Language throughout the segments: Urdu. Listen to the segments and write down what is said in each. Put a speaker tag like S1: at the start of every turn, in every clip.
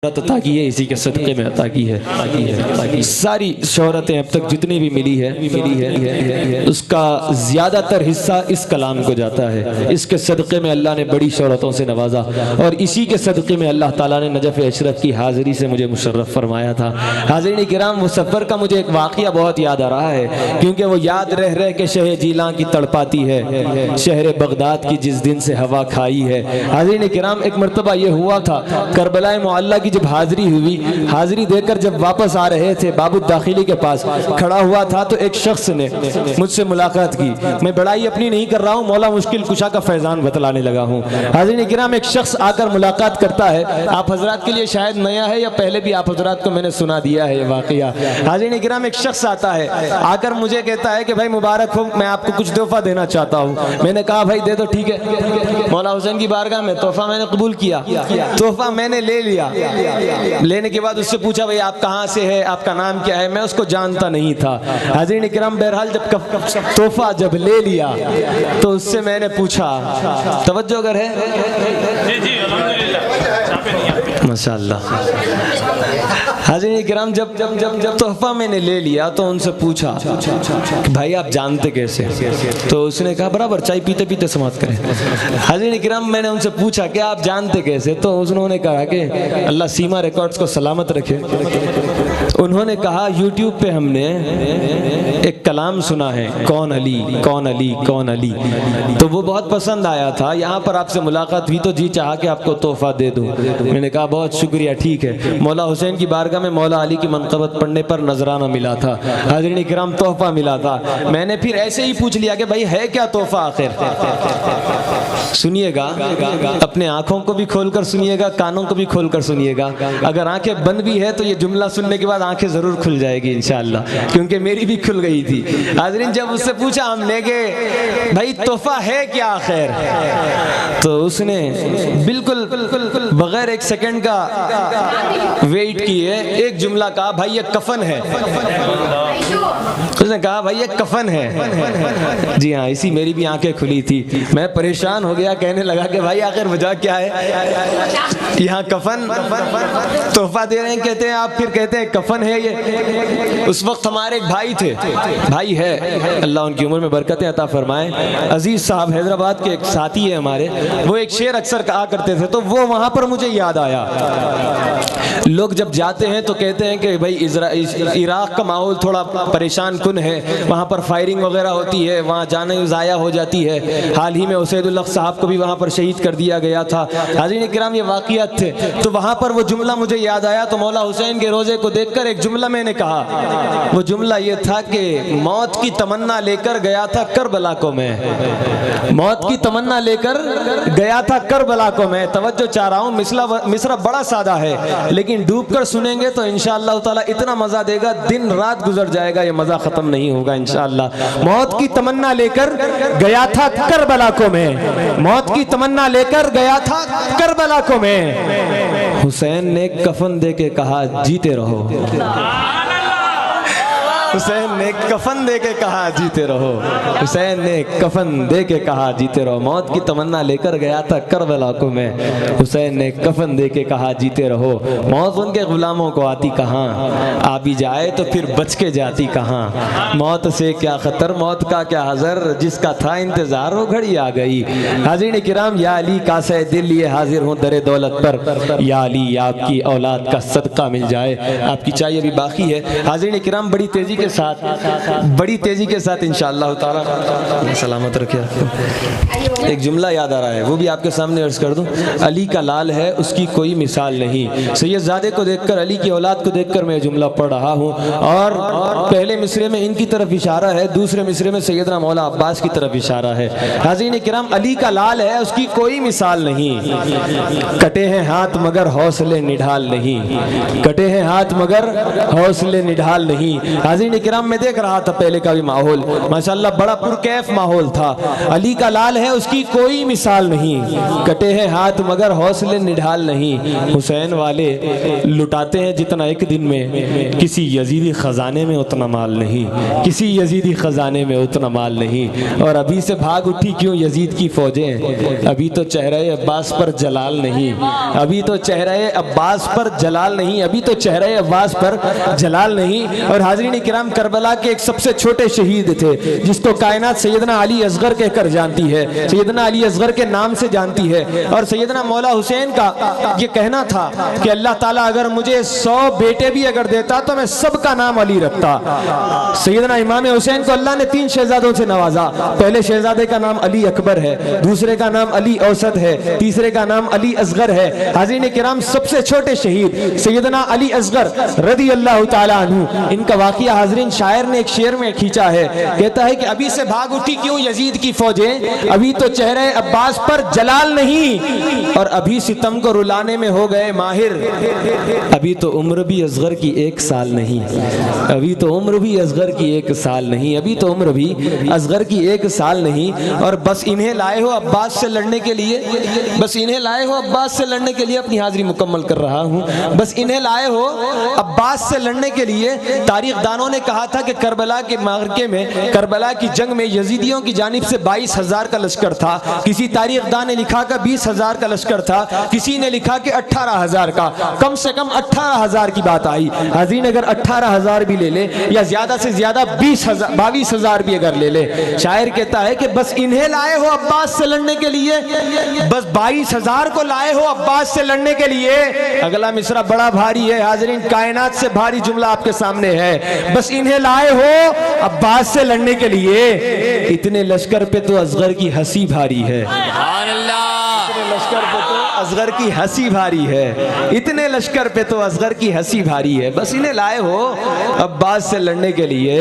S1: عطا کی ہے، اسی کے صدقے میں عطا کی ہے۔ ساری شہرتیں اب تک جتنی بھی ملی ہے اس کا زیادہ تر حصہ اس کلام کو جاتا ہے۔ اس کے صدقے میں اللہ نے بڑی شہرتوں سے نوازا، اور اسی کے صدقے میں اللہ تعالیٰ نے نجف اشرف کی حاضری سے مجھے مشرف فرمایا تھا۔ حاضرین کرام، وہ سفر کا مجھے ایک واقعہ بہت یاد آ رہا ہے، کیونکہ وہ یاد رہ کے شہ جیلاں کی تڑپاتی ہے، شہر بغداد کی جس دن سے ہوا کھائی ہے۔ حاضرین کرام، ایک مرتبہ یہ ہوا تھا، کربلا معلّہ کی جب حاضری ہوئی، حاضری دے کر جب واپس آ رہے تھے، باب الداخلی کے پاس کھڑا ہوا تھا تو ایک شخص نے مجھ سے ملاقات کی۔ میں بڑائی اپنی نہیں کر رہا ہوں، مولا مشکل کشا کا فیضان بتلانے لگا ہوں۔ حاضرین کرام، ایک شخص آ کر ملاقات کرتا ہے، آپ حضرات کے لیے شاید نیا ہے یا پہلے بھی آپ حضرات کو میں نے سنا دیا ہے یہ واقعہ۔ حاضرین کرام، ایک شخص آتا ہے، آ کر مجھے کہتا ہے کہ بھائی مبارک ہو، میں آپ کو کچھ تحفہ دینا چاہتا ہوں۔ میں نے کہا بھائی دے دو، ٹھیک ہے۔ مولا حسین کی بارگاہ میں تحفہ میں نے قبول کیا، تحفہ میں نے لے لیا۔ لینے کے بعد اس سے پوچھا بھئی آپ کہاں سے ہے، آپ کا نام کیا ہے؟ میں اس کو جانتا نہیں تھا۔ حاضرین کرام، بہرحال جب تحفہ جب لے لیا تو اس سے میں نے پوچھا، توجہ اگر ہے، ماشاءاللہ۔ حاضرین کرام، جب تحفہ میں نے لے لیا تو ان سے پوچھا کہ بھائی آپ جانتے کیسے؟ تو اس نے کہا برابر چائے پیتے پیتے سماعت کریں۔ حاضرین کرام، میں نے ان سے پوچھا کہ آپ جانتے کیسے؟ تو انہوں نے کہا کہ اللہ سیما ریکارڈز کو سلامت رکھے، انہوں نے کہا یوٹیوب پہ ہم نے ایک کلام سنا ہے، کون علی کون علی کون علی، تو وہ بہت پسند آیا تھا، یہاں پر آپ سے ملاقات ہوئی تو جی چاہا کہ آپ کو تحفہ دے دوں۔ میں نے کہا بہت شکریہ، ٹھیک ہے۔ مولا حسین کی بارگاہ میں مولا علی کی منقبت پڑھنے پر نذرانہ ملا تھا، حاضرین کرام تحفہ ملا تھا۔ میں نے پھر ایسے ہی پوچھ لیا کہ بھائی ہے کیا تحفہ آخر؟ سنیے گا، اپنے آنکھوں کو بھی کھول کر سنیے گا، کانوں کو بھی کھول کر سنیے گا۔ اگر آنکھیں بند بھی ہے تو یہ جملہ سننے کے بعد آنکھیں ضرور کھل جائے گی انشاءاللہ، کیونکہ میری بھی کھل گئی تھی۔ حاضرین، جب اس سے پوچھا ہم نے کہ بھائی تحفہ ہے کیا آخر، تو اس نے بالکل بغیر ایک سیکنڈ کا ویٹ کیے ایک جملہ کہا، بھائی یہ کفن ہے۔ اس نے کہا بھائی یہ کفن ہے۔ جی ہاں، اسی میری بھی آنکھیں کھلی تھی، میں پریشان ہو گیا، کہنے لگا کہ بھائی آخر وجہ کیا ہے؟ یہاں کفن تحفہ دے رہے ہیں، کہتے ہیں آپ، پھر کہتے ہیں کفن ہے یہ۔ اس وقت ہمارے ایک بھائی تھے، بھائی ہے، اللہ ان کی عمر میں برکتیں عطا فرمائے، عزیز صاحب حیدرآباد کے ایک ساتھی ہے ہمارے، وہ ایک شعر اکثر کہا کرتے تھے، تو وہ وہاں پر مجھے یاد آیا۔ لوگ جب جاتے ہیں تو کہتے ہیں کہ بھائی عراق کا ماحول تھوڑا پریشان کن ہے، وہاں پر فائرنگ وغیرہ ہوتی ہے، وہاں جانے ضائع ہو جاتی ہے۔ حال ہی میں اسید الحق صاحب کو بھی وہاں پر شہید کر دیا گیا تھا۔ حاضرین کرام، یہ واقعات تھے، تو وہاں پر وہ جملہ مجھے یاد آیا، تو مولا حسین کے روزے کو دیکھ کر ایک جملہ میں نے کہا۔ وہ جملہ یہ تھا کہ موت کی تمنا لے کر گیا تھا کربلا کو میں، موت کی تمنا لے کر گیا تھا کربلا کو میں۔ توجہ چاہ رہا ہوں، مصرع بڑا سادہ ہے، لیکن ڈوب کر سنیں گے تو انشاءاللہ تعالی اتنا مزہ دے گا، دن رات گزر جائے گا، یہ مزہ ختم نہیں ہوگا انشاءاللہ۔ موت کی تمنا لے کر گیا تھا کربلا کو میں، موت کی تمنا لے کر گیا تھا کربلا کو میں، حسین نے کفن دے کے کہا جیتے رہو، حسین نے کفن دے کے کہا جیتے رہو، حسین نے کفن دے کے کہا جیتے رہو۔ موت کی تمنا لے کر گیا تھا کربلا کو میں، حسین نے کفن دے کے کہا جیتے رہو۔ موت ان کے غلاموں کو آتی کہاں، آ بھی جائے تو پھر بچ کے جاتی کہاں۔ موت سے کیا خطر، موت کا کیا حذر، جس کا تھا انتظار وہ گھڑی آ گئی۔ حاضرین کرام، یا علی کاسے دل لیے حاضر ہوں در دولت پر، یا علی آپ کی اولاد کا صدقہ مل جائے۔ آپ کی چائے ابھی باقی ہے۔ حاضرین کرام، بڑی تیزی کے ساتھ انشاءاللہ تعالی سلامت رکھے۔ ایک جملہ یاد آ رہا ہے، وہ بھی آپ کے سامنے عرض کر دوں۔ علی کا لال ہے، اس کی کوئی مثال نہیں۔ سید زادے کو دیکھ کر، علی کی اولاد کو دیکھ کر میں جملہ پڑھ رہا ہوں، اور پہلے مصرے میں ان کی طرف اشارہ ہے، دوسرے مصرے میں سیدنا مولا عباس کی طرف اشارہ ہے۔ حاضرین کرام، علی کا لال ہے، اس کی کوئی مثال نہیں۔ کٹے ہیں ہاتھ مگر حوصلے نڈھال نہیں، کٹے ہیں ہاتھ مگر حوصلے نڈھال نہیں۔ حاضرین حاضرین کرام میں دیکھ رہا تھا پہلے کا بھی ماحول ماشاءاللہ بڑا پرکیف ماحول تھا. علی کا لال ہے اس کی کوئی مثال نہیں, کٹے ہیں ہاتھ مگر حوصلے نڈھال نہیں. حسین والے لٹاتے ہیں جتنا ایک دن میں, کسی یزیدی خزانے میں اتنا مال نہیں, کسی یزیدی خزانے میں اتنا مال نہیں. اور ابھی سے بھاگ اٹھی کیوں یزید کی فوجیں, ابھی تو چہرہ عباس پر جلال نہیں, ابھی تو چہرہ عباس پر جلال نہیں, ابھی تو چہرہ عباس پر جلال نہیں. اور حاضرین کرام کربلا کے ایک سب سے چھوٹے شہید تھے جس کو کائنات سیدنا علی اصغر کہہ کر جانتی ہے, سیدنا علی اصغر کے نام سے جانتی ہے. اور سیدنا مولا حسین کا یہ کہنا تھا کہ اللہ تعالیٰ اگر مجھے 100 بیٹے بھی اگر دیتا تو میں سب کا نام علی رکھتا. سیدنا امام حسین کو اللہ نے 3 شہزادوں سے نوازا. پہلے شہزادے کا نام علی اکبر ہے, دوسرے کا نام علی اوسط ہے, تیسرے کا نام علی اصغر ہے. حاضرین کرام سب سے چھوٹے شہید سیدنا علی اصغر رضی اللہ تعالیٰ عنہ, ان کا واقعہ حاضرین شاعر نے ایک شعر میں کھینچا ہے. کہتا ہے کہ ابھی سے بھاگ اٹھی کیوں یزید کی فوجیں, ابھی تو چہرہ عباس پر جلال نہیں, اور ابھی ستم کو رلانے میں ہو گئے ماہر. ابھی تو عمر بھی اصغر کی 1 سال نہیں, ابھی تو عمر بھی اصغر کی 1 سال نہیں, ابھی تو عمر بھی اصغر کی 1 سال نہیں. اور بس انہیں لائے ہو عباس سے لڑنے کے لیے, بس انہیں لائے ہو عباس سے لڑنے کے لیے, اپنی حاضری مکمل کر رہا ہوں, بس انہیں لائے ہو عباس سے لڑنے کے لیے. تاریخ دانوں نے کہا تھا کہ کربلا کے معرکے میں, کربلا کی جنگ میں یزیدیوں کی جانب سے 22,000 کا لشکر تھا. کسی تاریخ دان نے لکھا کہ 20,000 کا لشکر تھا, کسی نے لکھا کہ 18,000 کا, کم سے کم 18,000 کی بات آئی. حاضرین اگر 18,000 بھی لے لے یا زیادہ سے زیادہ 22,000 بھی اگر لے لے, شاعر کہتا ہے کہ بس انہیں لائے ہو عباس سے لڑنے کے لیے, بس 22,000 کو لائے ہو عباس سے لڑنے کے لیے. اگلا مصرع بڑا بھاری ہے حاضرین, کائنات سے بھاری جملہ آپ کے سامنے ہے. بس انہیں لائے ہو عباس سے لڑنے کے لیے, اتنے لشکر پہ تو اصغر کی ہنسی بھاری ہے. سبحان اللہ. اتنے لشکر پہ تو اصغر کی ہنسی بھاری ہے, اتنے لشکر پہ تو اصغر کی ہنسی بھاری ہے. بس انہیں لائے ہو عباس سے لڑنے کے لیے,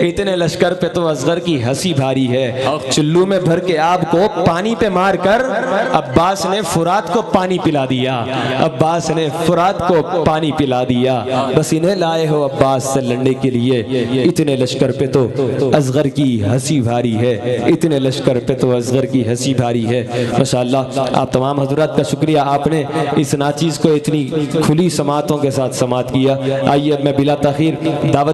S1: اتنے لشکر پہ تو اصغر کی ہنسی بھاری ہے. چلو میں بھر کے آب کو پانی پہ مار کر عباس نے فرات کو پانی پلا دیا, عباس نے فرات کو پانی پلا دیا. بس انہیں لائے ہو عباس سے لڑنے کے لیے, اتنے لشکر پہ تو اصغر کی ہنسی بھاری ہے, اتنے لشکر پہ تو اصغر کی ہنسی بھاری ہے. ماشاءاللہ آپ تمام حضرات کا شکریہ, آپ نے اس ناچیز کو اتنی کھلی سماعتوں کے ساتھ سماعت کیا. آئیے اب میں بلا تاخیر دعوت